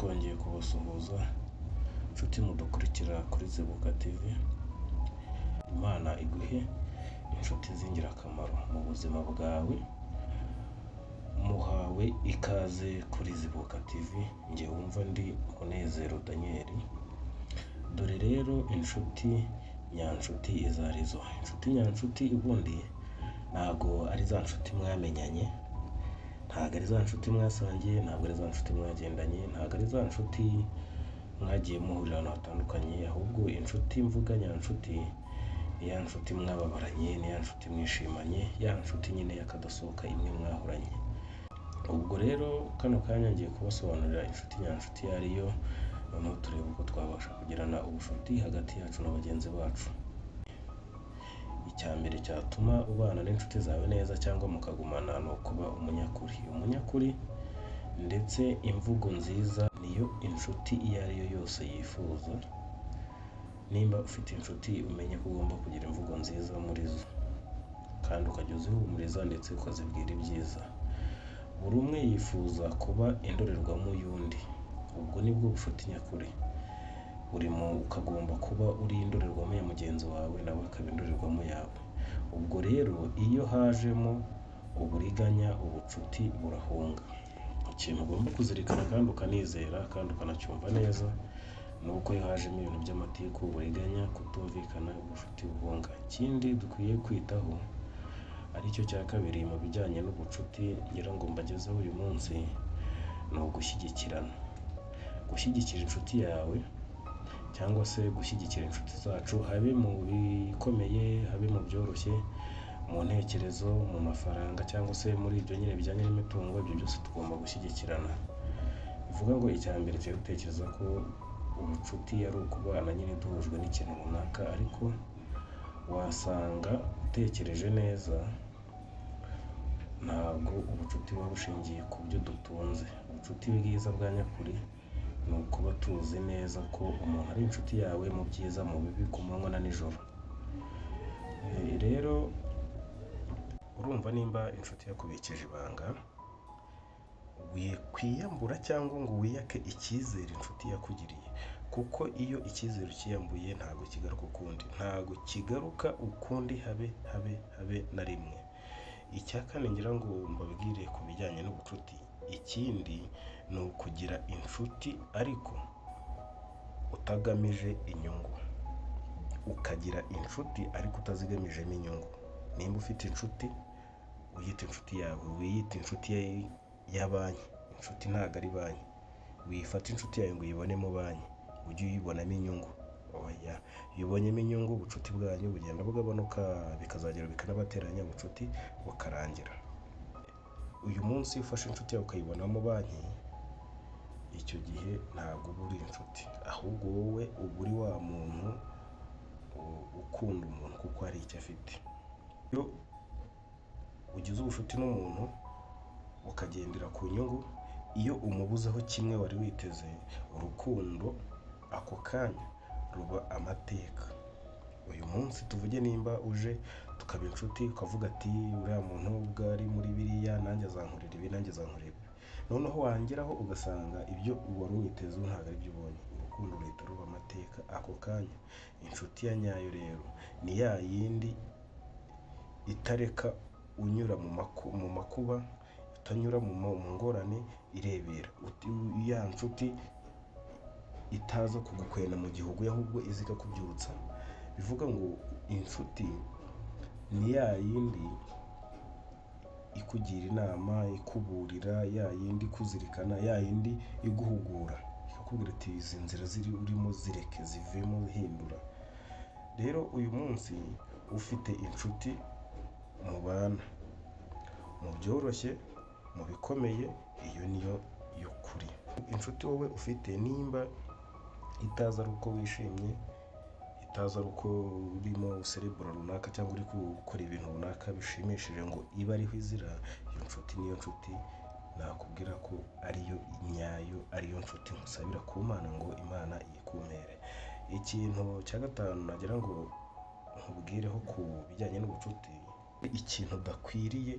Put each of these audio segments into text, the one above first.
twongeye kubasuhuza inshuti mudukurikira kuri ZIBUKA TV. Imana iguhe inshuti z'ingirakamaro mu buzima bwawe. Muhawe ikaze kuri ZIBUKA TV. Nge wumva ndi Munezero Daniel. Dore rero inshuti nyanshuti izarizo. Inshuti nyanshuti ubundi ntago ari za nshuti mwamenyanye, ntago ari za nshuti mwasangiye, ntago ari za nshuti mwagendanye, ntago ari za nshuti mwagiye muhurira ahantu hatandukanye, ahubwo inshuti mvuga nyanshuti ni ya nshuti mwababaranye, ni ya nshuti mwishimanye, ya nshuti nyine yakadasohoka imwe mwahuranye. Ubwo rero kano kanya ngiye kubasobanurira inshuti nyanshuti yariyo, noneho turebe uko twabasha kugirana ubucuti hagati yacu na bagenzi bacu. Icyambere cyatuma ubana n'inshuti zawe neza cyangwa mukagumana no kuba umunyakuri ndetse imvugo nziza niyo inshuti iyo ariyo yose yifuza. Nimba ufite inshuti umenye ko ugomba kugira imvugo nziza muri zo kandi ukajya uzihumuriza ndetse ukazibwira ibyiza. Buri umwe yifuza kuba indorerwamo y'undi, ubwo nibwo bucuti nyakuri. Ukagomba kuba uri indorerwamo ya mugenzi wawe nawe akaba indorerwamo yawe. Ubwo rero iyo hajemo uburiganya ubucuti burahunga. Ikintu ugomba kuzirikana kandi ukanizera kandi ukanacyumva neza nuko iyo hajemo ibintu by'amatiku, uburiganya, kutumvikana, ubucuti buhunga. Ikindi dukwiye kwitaho aricyo cya kabiri mu bijyanye n'ubucuti ngira ngo mbagezeho uyu munsi ni ugushyigikirana. Gushyigikira inshuti yawe cyangwa se gushyigikira inshuti zacu, habe mu bikomeye, habe mu byoroshye, mu ntekerezo, mu mafaranga cyangwa se muri ibyo nyine bijyanye n'imitungo, ibyo byose tugomba gushyigikirana. Bivuga ngo icyambere cyo gutekereza ko ubucuti ari ukubana nyine duhujwe n'ikintu runaka, ariko wasanga utekereje neza ntabwo ubucuti buba bushingiye ku byo dutunze. Ubucuti bwiza bwa nyakuri ni ukuba tuzi neza ko umuntu ari inshuti yawe mu byiza, mu bibi, ku manywa na nijoro. Rero urumva nimba inshuti yakubikije ibanga, wikwiyambura cyangwa ngo wiyake icyizere inshuti yakugiriye, kuko iyo icyizere ukiyambuye ntabwo kigaruka ukundi, ntabwo kigaruka ukundi habe na rimwe. Icya kane ngira ngo mbabwire ku bijyanye n'ubucuti, ikindi ni ukugira inshuti ariko utagamije inyungu. Ukagira inshuti ariko utazigamijemo inyungu. Nimba ufite inshuti uyita inshuti yawe, wiyita inshuti ya banki. Inshuti ntabwo ari banki. Wifata inshuti yawe ngo uyibonemo banki, ujye uyibonamo inyungu. Oya, iyo ubonyemo inyungu ubucuti bwanyu bugenda bugabanuka, bikazagera bikanabateranya, ubucuti bukarangira. Uyu munsi ufashe inshuti yawe ukayibonamo banki, icyo gihe ntabwo uba uri inshuti, ahubwo wowe uba uri wa muntu ukunda umuntu kuko hari icyo afite. Iyo ugize ubucuti n'umuntu ukagendera ku nyungu, iyo umubuzaho kimwe wari witeze, urukundo ako kanya ruba amateka. Uyu munsi tuvuge nimba uje tukaba inshuti, ukavuga ati uriya muntu ubwo ari muri biriya nanjye azankorera ibi, nanjye azankorera ibi. Noneho wangeraho ugasanga ibyo wari unyiteze ntabwo ari byo ubonye, urukundo ruhita ruba amateka ako kanya. Inshuti ya nyayo rero ni ya yindi itareka unyura mu makuba, utanyura mu ngorane, irebera. Ya nshuti itaza kugukwena mu gihugu, ahubwo izi ikakubyutsa. Bivuga ngo inshuti ni ya yindi ikugira inama, ikuburira, ya yindi kuzirikana, ya yindi iguhugura, ikakubwira ati izi nzira urimo zireke, zivemo, hindura. Rero uyu munsi ufite inshuti mubana mu byoroshye, mu bikomeye, iyo niyo y'ukuri. Inshuti wowe ufite nimba itaza ari uko wishimye, itaza ari uko urimo userebura runaka cyangwa uri gukora ibintu runaka bishimishije ngo ibe ariho izira, iyo nshuti niyo nshuti nakubwira ko ariyo nyayo, ariyo nshuti nkusabira ku Mana ngo Imana iyikumpere. Ikintu cya gatanu nagira ngo nkubwireho ku bijyanye n'ubucuti, ikintu udakwiriye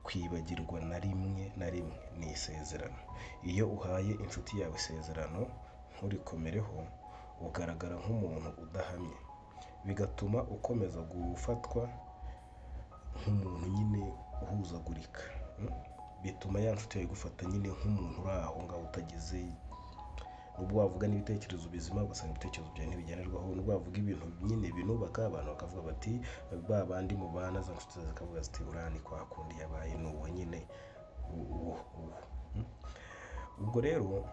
kwibagirwa na rimwe na rimwe ni isezerano. Iyo uhaye inshuti yawe isezerano nturikomereho ugaragara nk'umuntu udahamye, bigatuma ukomeza gufatwa nk'umuntu nyine uhuzagurika. Bituma ya nshuti yawe igufata nyine nk'umuntu uri aho ngaho utagize, nubwo wavuga n'ibitekerezo bizima ugasanga ibitekerezo byawe ntibigenerwaho, nubwo wavuga ibintu nyine binubaka abantu bakavuga bati ba bandi mubana, za nshuti zikavuga ziti uriya ni kwa kundi yabaye ni uwo nyine. Ubwo rero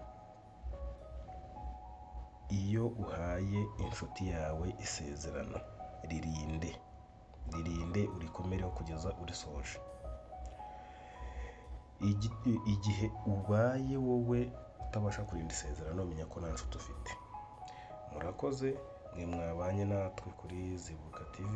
iyo uhaye inshuti yawe isezerano ririnde urikomereho kugeza urisoje. Igihe ubaye wowe utabasha kurinda isezerano, menya ko nta nshuti ufite. Murakoze mwe mwabanye natwe kuri Zibuka TV.